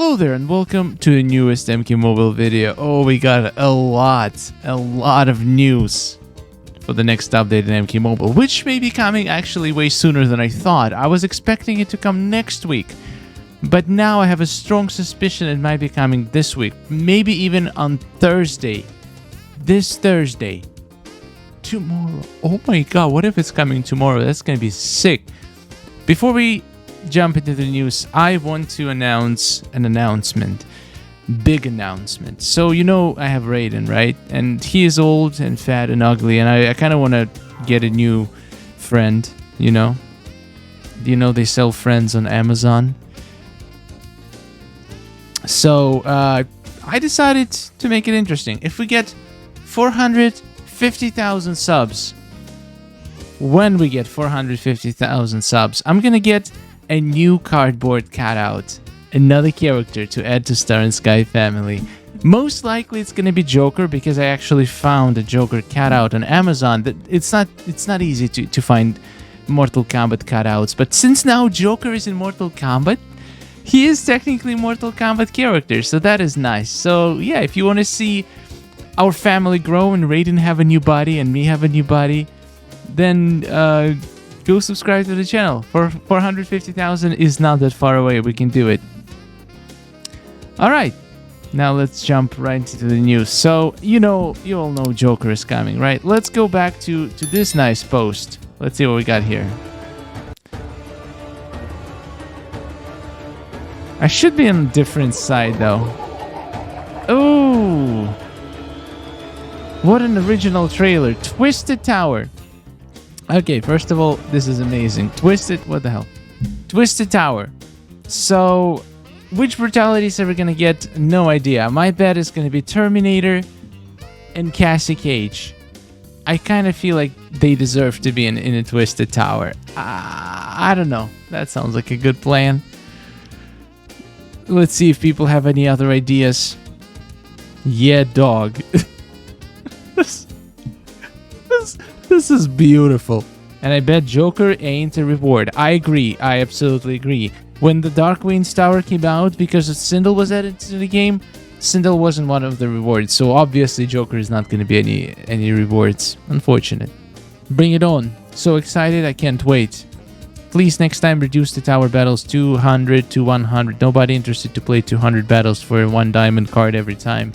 Hello there and welcome to the newest MK Mobile video. Oh, we got a lot of news for the next update in MK Mobile, which may be coming actually way sooner than I thought. I was expecting it to come next week, but now I have a strong suspicion it might be coming this week, maybe even on Thursday. This Thursday. Tomorrow. Oh my god, what if it's coming tomorrow? That's gonna be sick. Before we jump into the news, I want to announce an announcement. Big announcement. So, you know, I have Raiden, right? And he is old and fat and ugly, and I kind of want to get a new friend, you know? You know, they sell friends on Amazon. So, I decided to make it interesting. If we get 450,000 subs, when we get 450,000 subs, I'm gonna get a new cardboard cutout, another character to add to Star and Sky family. Most likely it's gonna be Joker, because I actually found a Joker cutout on Amazon. That it's not easy to find Mortal Kombat cutouts, but since now Joker is in Mortal Kombat, he is technically Mortal Kombat character, so that is nice. So yeah, if you want to see our family grow and Raiden have a new body and me have a new body, then go subscribe to the channel. For 450,000 is not that far away. We can do it. All right, now let's jump right into the news. So you all know Joker is coming, right? Let's go back to this nice post. Let's see what we got here. I should be on a different side though. Oh, what an original trailer. Twisted Tower. Okay, first of all, this is amazing. What the hell? Twisted Tower. So, which brutalities are we gonna get? No idea. My bet is gonna be Terminator and Cassie Cage. I kind of feel like they deserve to be in a Twisted Tower. I don't know. That sounds like a good plan. Let's see if people have any other ideas. Yeah, dog. This is beautiful. And I bet Joker ain't a reward. I agree. I absolutely agree. When the Dark Queen's Tower came out, because Sindel was added to the game, Sindel wasn't one of the rewards. So obviously Joker is not going to be any rewards. Unfortunate. Bring it on. So excited. I can't wait. Please next time reduce the tower battles 200 to 100. Nobody interested to play 200 battles for one diamond card every time.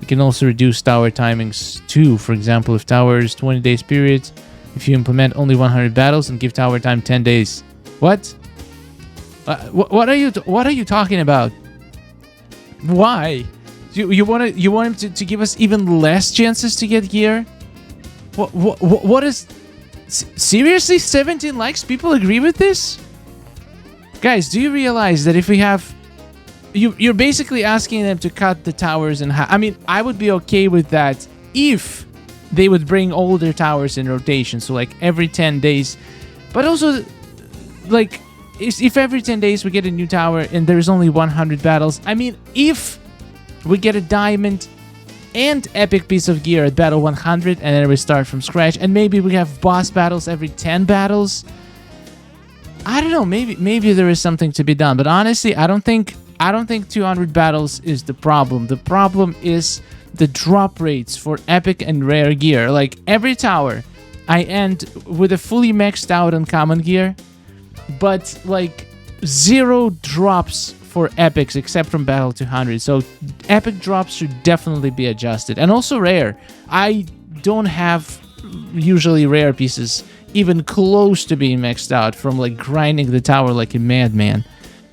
You can also reduce tower timings too. For example, if tower is 20 days period, if you implement only 100 battles and give tower time 10 days. What? What are you talking about? Why? You want him to give us even less chances to get gear? What is? Seriously, 17 likes? People agree with this? Guys, do you realize that if we have... You're basically asking them to cut the towers in half. I mean, I would be okay with that if they would bring all their towers in rotation. So, like, every 10 days. But also, like, if every 10 days we get a new tower and there's only 100 battles. I mean, if we get a diamond and epic piece of gear at battle 100 and then we start from scratch. And maybe we have boss battles every 10 battles. I don't know. Maybe there is something to be done. But honestly, I don't think 200 battles is the problem. The problem is the drop rates for epic and rare gear. Like, every tower, I end with a fully maxed out uncommon gear, but like 0 drops for epics except from battle 200. So epic drops should definitely be adjusted. And also rare. I don't have usually rare pieces even close to being maxed out from like grinding the tower like a madman.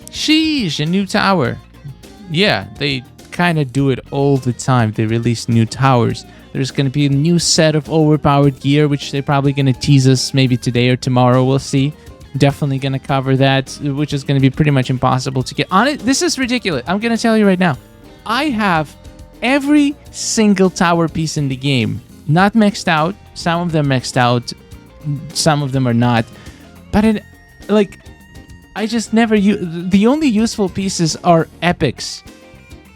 Sheesh, a new tower. Yeah, they kind of do it all the time. They release new towers. There's going to be a new set of overpowered gear, which they're probably going to tease us maybe today or tomorrow. We'll see. Definitely going to cover that, which is going to be pretty much impossible to get. On it, this is ridiculous. I'm going to tell you right now. I have every single tower piece in the game. Not maxed out. Some of them maxed out. Some of them are not. But I just never use... The only useful pieces are epics.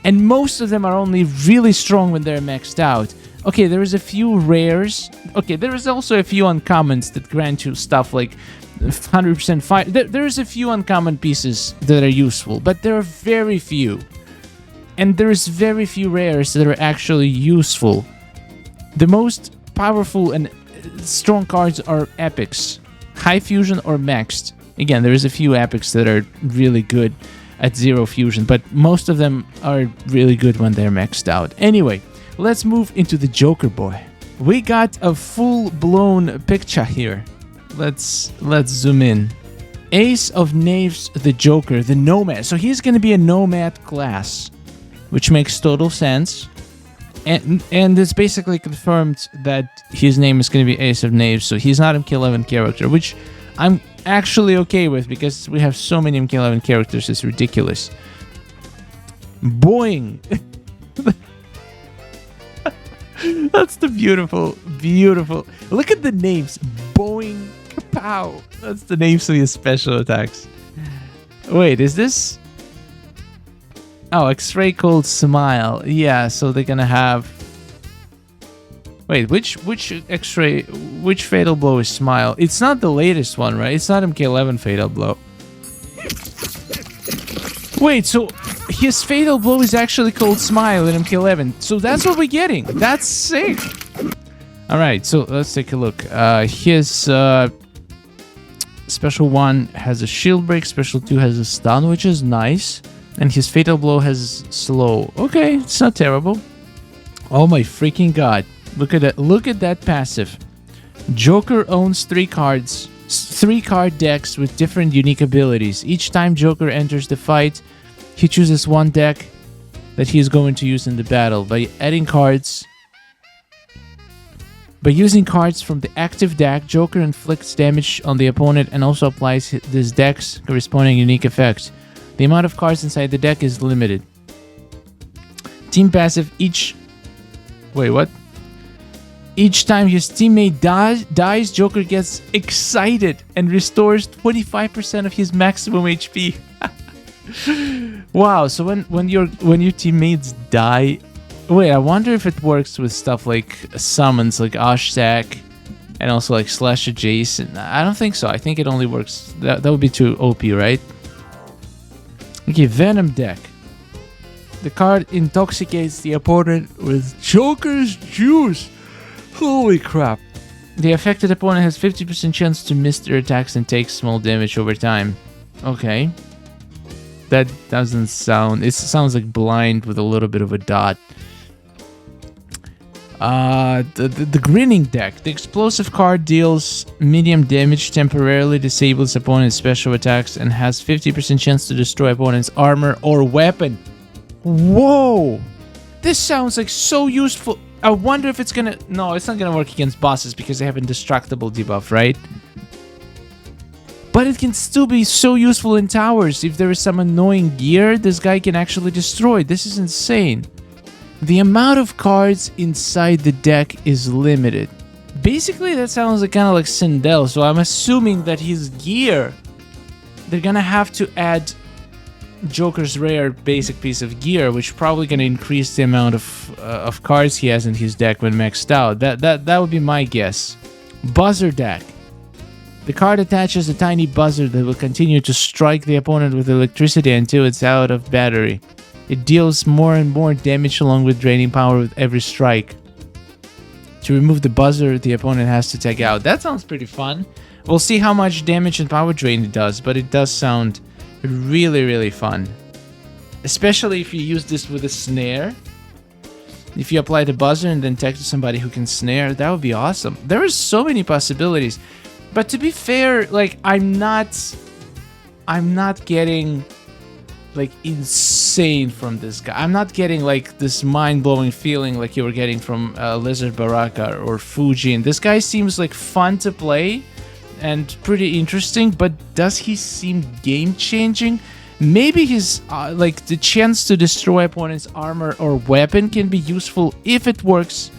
And most of them are only really strong when they're maxed out. Okay, there is a few rares. Okay, there is also a few uncommons that grant you stuff like 100% fire. There is a few uncommon pieces that are useful, but there are very few. And there's very few rares that are actually useful. The most powerful and strong cards are epics, high fusion or maxed. Again, there's a few epics that are really good at 0 fusion, but most of them are really good when they're maxed out. Anyway, let's move into the Joker boy. We got a full-blown picture here. Let's zoom in. Ace of Knaves the Joker, the Nomad. So he's going to be a Nomad class, which makes total sense. And it's basically confirmed that his name is going to be Ace of Knaves, so he's not MK11 character, which I'm actually okay with because we have so many MK11 characters, it's ridiculous. Boing! That's the beautiful. Look at the names. Boing, pow. That's the names of his special attacks. Wait, is this? Oh, X-ray called Smile. Yeah, so they're gonna have. Wait, which X-ray, which Fatal Blow is Smile? It's not the latest one, right? It's not MK11 Fatal Blow. Wait, so his Fatal Blow is actually called Smile in MK11. So that's what we're getting. That's sick. Alright, so let's take a look. His Special 1 has a Shield Break, Special 2 has a Stun, which is nice. And his Fatal Blow has Slow. Okay, it's not terrible. Oh my freaking god. Look at that. Look at that passive. Joker owns 3 cards. 3 card decks with different unique abilities. Each time Joker enters the fight, he chooses one deck that he is going to use in the battle. By adding cards... By using cards from the active deck, Joker inflicts damage on the opponent and also applies this deck's corresponding unique effects. The amount of cards inside the deck is limited. Team passive, each... Wait, what? Each time his teammate dies, Joker gets excited and restores 25% of his maximum HP. Wow, so when your teammates die... Wait, I wonder if it works with stuff like summons, like Ashtak, and also like Slash Adjacent. I don't think so. I think it only works... That would be too OP, right? Okay, Venom deck. The card intoxicates the opponent with Joker's juice. Holy crap. The affected opponent has 50% chance to miss their attacks and take small damage over time. Okay. That doesn't sound... It sounds like blind with a little bit of a dot. The Grinning deck. The explosive card deals medium damage, temporarily disables opponent's special attacks, and has 50% chance to destroy opponent's armor or weapon. Whoa! This sounds like so useful. I wonder if it's gonna... No, it's not gonna work against bosses because they have indestructible debuff, right? But it can still be so useful in towers. If there is some annoying gear, this guy can actually destroy. This is insane. The amount of cards inside the deck is limited. Basically, that sounds like kind of like Sindel. So I'm assuming that his gear, they're gonna have to add Joker's rare basic piece of gear, which probably gonna increase the amount of cards he has in his deck when maxed out. That would be my guess. Buzzer deck. The card attaches a tiny buzzer that will continue to strike the opponent with electricity until it's out of battery. It deals more and more damage along with draining power with every strike. To remove the buzzer, the opponent has to take out. That sounds pretty fun. We'll see how much damage and power drain it does, but it does sound really, really fun. Especially if you use this with a snare. If you apply the buzzer and then tech to somebody who can snare, that would be awesome. There are so many possibilities. But to be fair, like, I'm not getting like insane from this guy. I'm not getting like this mind-blowing feeling like you were getting from Lizard Baraka or Fujin. This guy seems like fun to play and pretty interesting, but does he seem game-changing? Maybe his like the chance to destroy opponent's armor or weapon can be useful if it works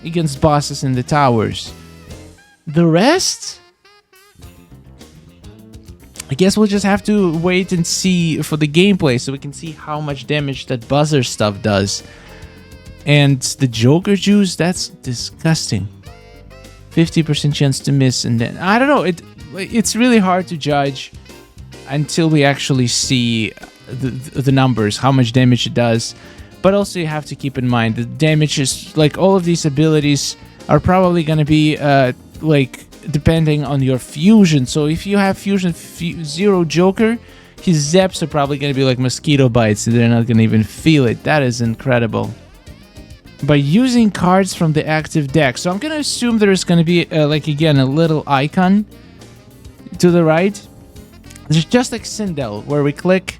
against bosses in the towers. The rest, I guess we'll just have to wait and see for the gameplay so we can see how much damage that buzzer stuff does. And the Joker juice, that's disgusting. 50% chance to miss, and then I don't know, it's really hard to judge until we actually see the numbers, how much damage it does. But also you have to keep in mind the damage is like all of these abilities are probably going to be like depending on your fusion. So if you have fusion 0 Joker, his zaps are probably going to be like mosquito bites, so they're not going to even feel it. That is incredible. By using cards from the active deck. So I'm going to assume there's going to be like again a little icon to the right. It's just like Sindel, where we click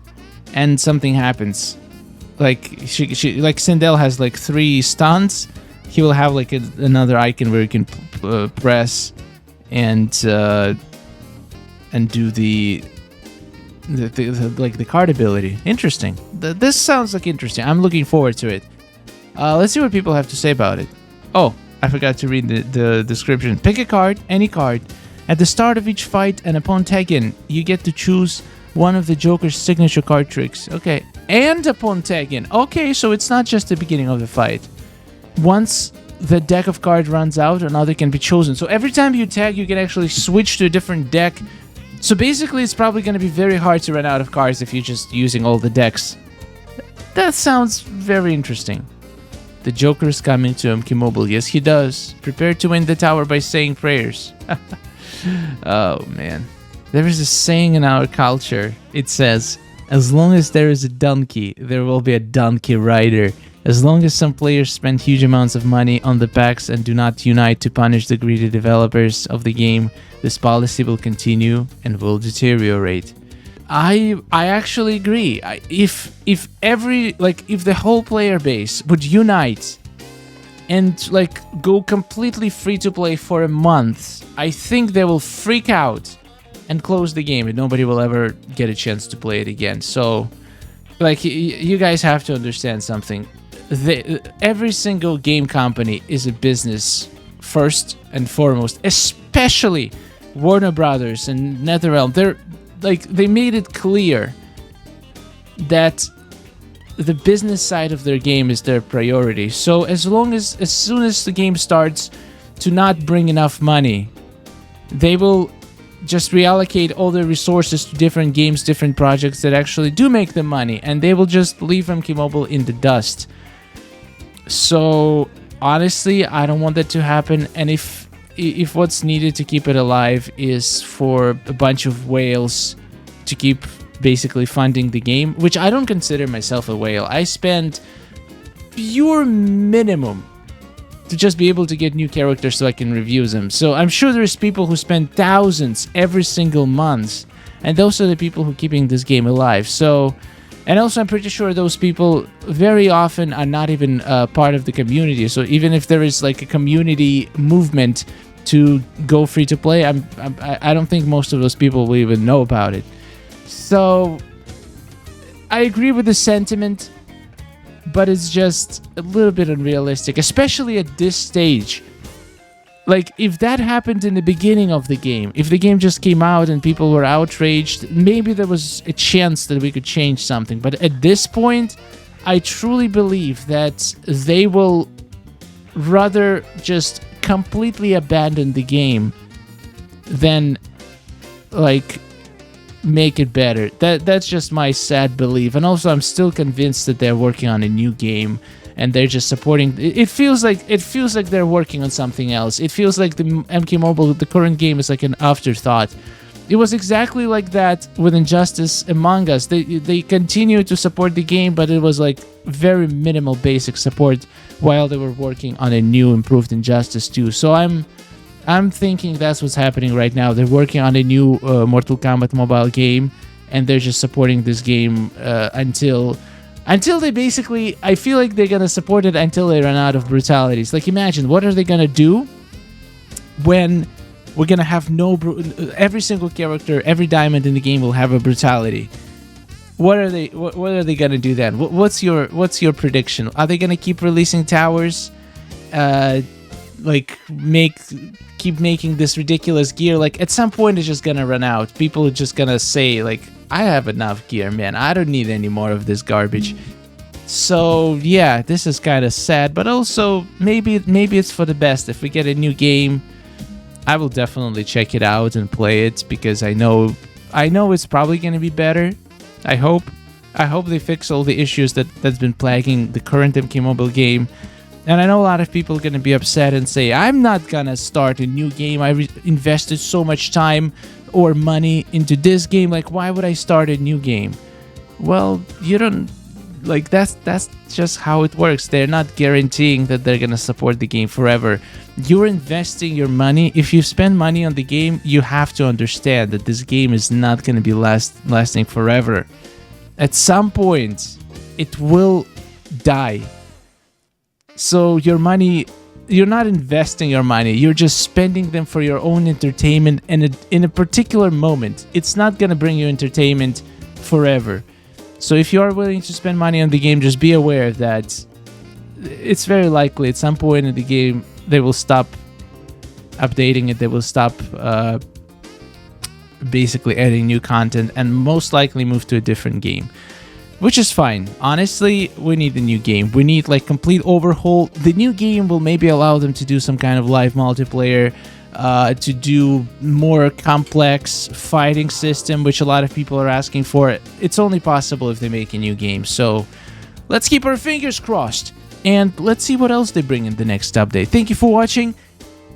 and something happens. Like she like Sindel has like 3 stuns. He will have like another icon where you can press and do the like the card ability. Interesting. This sounds like interesting. I'm looking forward to it. Let's see what people have to say about it. Oh, I forgot to read the description. Pick a card, any card. At the start of each fight and upon tagging, you get to choose one of the Joker's signature card tricks. Okay. And upon tagging. Okay, so it's not just the beginning of the fight. Once the deck of cards runs out, another can be chosen. So every time you tag, you can actually switch to a different deck. So basically, it's probably going to be very hard to run out of cards if you're just using all the decks. That sounds very interesting. The Joker is coming to MK Mobile. Yes, he does. Prepare to win the tower by saying prayers. Oh, man. There is a saying in our culture. It says, as long as there is a donkey, there will be a donkey rider. As long as some players spend huge amounts of money on the packs and do not unite to punish the greedy developers of the game, this policy will continue and will deteriorate. I actually agree. If the whole player base would unite and like go completely free to play for a month, I think they will freak out and close the game and nobody will ever get a chance to play it again. So like you guys have to understand something. Every single game company is a business first and foremost, especially Warner Brothers and NetherRealm. They made it clear that the business side of their game is their priority. So as soon as the game starts to not bring enough money, they will just reallocate all their resources to different games, different projects that actually do make them money, and they will just leave MK Mobile in the dust. So honestly, I don't want that to happen. And if what's needed to keep it alive is for a bunch of whales to keep basically funding the game, which I don't consider myself a whale. I spend pure minimum to just be able to get new characters so I can review them. So I'm sure there's people who spend thousands every single month, and those are the people who are keeping this game alive. So, and also I'm pretty sure those people very often are not even part of the community. So even if there is like a community movement to go free to play, I don't think most of those people will even know about it. So I agree with the sentiment, but it's just a little bit unrealistic, especially at this stage. Like, if that happened in the beginning of the game, if the game just came out and people were outraged, maybe there was a chance that we could change something. But at this point, I truly believe that they will rather just completely abandon the game than, like, make it better. That's just my sad belief. And also, I'm still convinced that they're working on a new game and they're just supporting. It feels like they're working on something else. It feels like the MK Mobile, the current game, is like an afterthought. It was exactly like that with Injustice Among Us. They continued to support the game, but it was like very minimal basic support while they were working on a new improved Injustice 2. So I'm thinking that's what's happening right now. They're working on a new Mortal Kombat Mobile game, and they're just supporting this game until they basically... I feel like they're gonna support it until they run out of brutalities. Like, imagine, what are they gonna do when we're gonna have every single character, every diamond in the game will have a brutality? What are they gonna do then? What's your prediction? Are they gonna keep releasing towers? Keep making this ridiculous gear? Like, at some point it's just gonna run out. People are just gonna say, like, I have enough gear, man. I don't need any more of this garbage. So yeah, this is kind of sad, but also maybe it's for the best. If we get a new game, I will definitely check it out and play it, because I know it's probably gonna be better. I hope. I hope they fix all the issues that's been plaguing the current MK Mobile game. And I know a lot of people are going to be upset and say, I'm not going to start a new game. I invested so much time or money into this game. Like, why would I start a new game? Well, you don't... Like, that's just how it works. They're not guaranteeing that they're going to support the game forever. You're investing your money. If you spend money on the game, you have to understand that this game is not going to be lasting forever. At some point, it will die. So your money, you're not investing your money, you're just spending them for your own entertainment, and in a particular moment. It's not going to bring you entertainment forever. So if you are willing to spend money on the game, just be aware that it's very likely at some point in the game they will stop updating it, they will stop basically adding new content, and most likely move to a different game. Which is fine. Honestly, we need a new game. We need like complete overhaul. The new game will maybe allow them to do some kind of live multiplayer, to do more complex fighting system, which a lot of people are asking for. It's only possible if they make a new game. So let's keep our fingers crossed, and let's see what else they bring in the next update. Thank you for watching.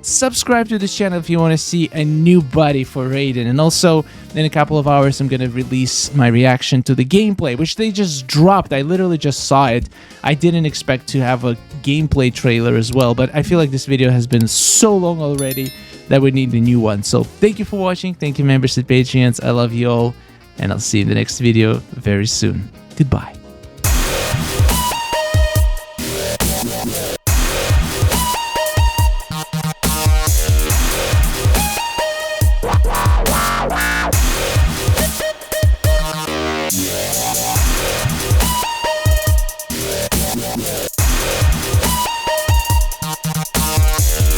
Subscribe to this channel if you want to see a new buddy for Raiden. And also, in a couple of hours, I'm going to release my reaction to the gameplay, which they just dropped. I literally just saw it. I didn't expect to have a gameplay trailer as well, but I feel like this video has been so long already that we need a new one. So thank you for watching. Thank you, members and Patreons. I love you all, and I'll see you in the next video very soon. Goodbye.